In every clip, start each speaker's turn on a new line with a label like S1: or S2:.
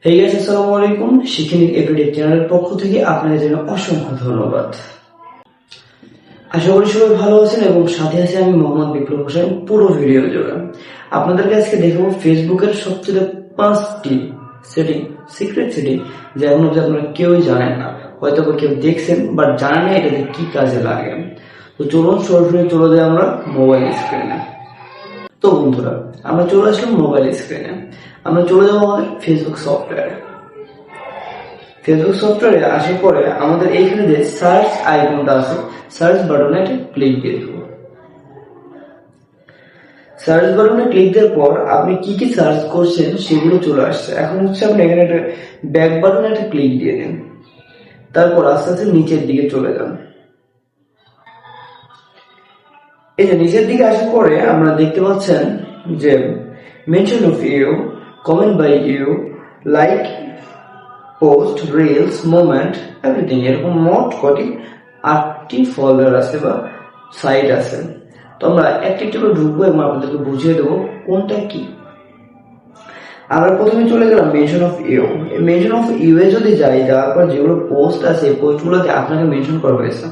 S1: Hey guys, আসসালামু আলাইকুম। শিখে নিন এভরিডে চ্যানেলের পক্ষ থেকে আপনাদের জন্য অসংখ্য ধন্যবাদ। আশা করি সবাই ভালো আছেন এবং সাথে আছে আমি মোহাম্মদ বিপ্লব হোসেন। পুরো ভিডিও জুড়ে আপনাদেরকে আজকে দেখাবো ফেসবুকের সবচেয়ে 5টি সেটিং, সিক্রেট সেটিং, যা এখন অবধি আপনারা কেউই জানেন না, হয়তো কেউ দেখছেন বাট জানেন না এটাতে কি কাজে লাগে। তো চলুন সরাসরি চলে যাই আমরা মোবাইল স্ক্রিনে। তো বন্ধুরা, আমরা চলে আসলাম মোবাইল স্ক্রিনে। আমরা চলে যাবো আমাদের ফেসবুক সফটওয়্যারে। ফেসবুক সফটওয়্যারে আসার পরে আমাদের এইখানে যে সার্চ আইকনটা আছে, সার্চ বাটনে একটা ক্লিক দিয়ে দেবো। সার্চ বাটনে ক্লিক দেওয়ার পর আপনি কি কি সার্চ করছেন সেগুলো চলে আসছে। এখন হচ্ছে আপনি এখানে একটা ব্যাক বাটনে একটা ক্লিক দিয়ে দিন, তারপর আস্তে আস্তে নিচের দিকে চলে যান। এই যে নিচের দিকে আসার পরে আমরা দেখতে পাচ্ছেন যে mention of you, comment by you, like, post, reels, moment, everything, এরকম মোট কটি 8টি ফলোয়ার আছে বা সাইট আছে। তো আমরা একটি একটি করে ঢুকবো এবং আপনাদেরকে বুঝিয়ে দেবো কোনটা কি। আমরা প্রথমে চলে গেলাম Mention of You. Mention of You এ যদি যাই, যাওয়ার পর যেগুলো পোস্ট আছে এই পোস্টগুলোতে আপনাকে মেনশন করা হয়েছে,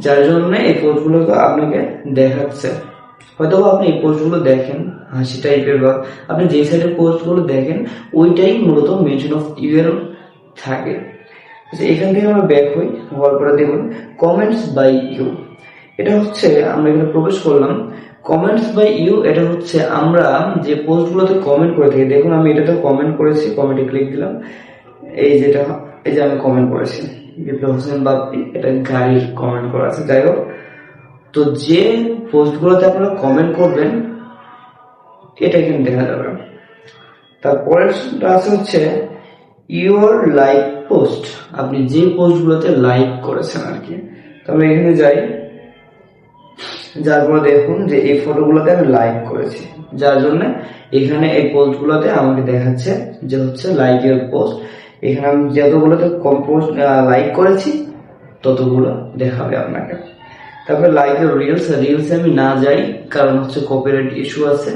S1: যার জন্য এই পোস্টগুলো আপনাকে দেখাচ্ছে। হয়তো আপনি এই পোস্টগুলো দেখেন হাসি টাইপের, বা আপনি যে সাইডের পোস্টগুলো দেখেন ওইটাই মূলত মেনশন অফ ইউ এর থাকে। এখান থেকে আমরা ব্যাক হই, হওয়ার পরে দেখুন কমেন্টস বাই ইউ। এটা হচ্ছে আমরা এখানে প্রবেশ করলাম। কমেন্টস বাই ইউ এটা হচ্ছে আমরা যে পোস্টগুলোতে কমেন্ট করে থাকি। দেখুন আমি এটাতে কমেন্ট করেছি, কমেন্টে ক্লিক দিলাম। এই যে আমি কমেন্ট করেছি বিপ্লব হোসেন বাপ্পি, এটা গাড়ির কমেন্ট করা আছে। যাই হোক, তো যে পোস্টগুলোতে আপনারা কমেন্ট করবেন এটা এখানে দেখা যাবে। তারপরেরটা আছে হচ্ছে ইউর লাইক পোস্ট, আপনি যে পোস্টগুলোতে লাইক করেছেন আর কি। তো আমরা এখানে যাই, যার পরে দেখুন যে এই ফটোগুলোতে আমি লাইক করেছি, যার জন্য এখানে এই পোস্টগুলোতে আমাকে দেখাচ্ছে যে হচ্ছে লাইকের পোস্ট। এখানে আমি যতগুলোতে পোস্ট লাইক করেছি ততগুলো দেখাবে আপনাকে। তারপরে লাইকের রিলসে আমি না যাই, কারণ হচ্ছে কপিরাইট ইস্যু আছে।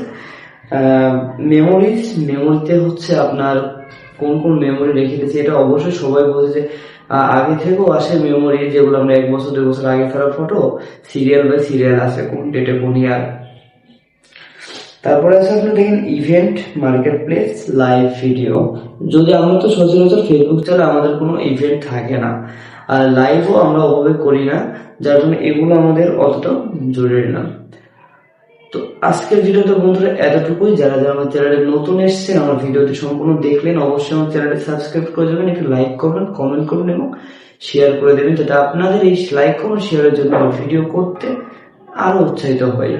S1: মেমোরিতে হচ্ছে আপনার কোন কোন মেমোরি রেখে দিয়েছি এটা অবশ্যই সবাই বোঝে যে আগে থেকেও আসে মেমোরি, যেগুলো আমরা 1 বছর 2 বছর আগে ফেরা ফটো, সিরিয়াল বাই সিরিয়াল আছে, কোন ডেটে কোন ইয়ার। তারপরে আছে আপনি দেখেন event, market place, live video. যদি আমরা তো সচরাচর ফেসবুক চালে আমাদের কোনো ইভেন্ট থাকে না, আর লাইভও আমরা ওভাবে করি না, যার জন্য এগুলো আমাদের অতটা জরুরি না। তো আজকের ভিডিওতে বন্ধুরা এতটুকুই। যারা যারা আমার চ্যানেলে নতুন এসেছেন, আমার ভিডিওটি সম্পূর্ণ দেখলেন, অবশ্যই আমার চ্যানেলটি সাবস্ক্রাইব করে দেবেন, একটু লাইক করবেন, কমেন্ট করবেন এবং শেয়ার করে দেবেন, যাতে আপনাদের এই লাইক কমেন্ট শেয়ারের জন্য আমার ভিডিও করতে আরো উৎসাহিত হয়।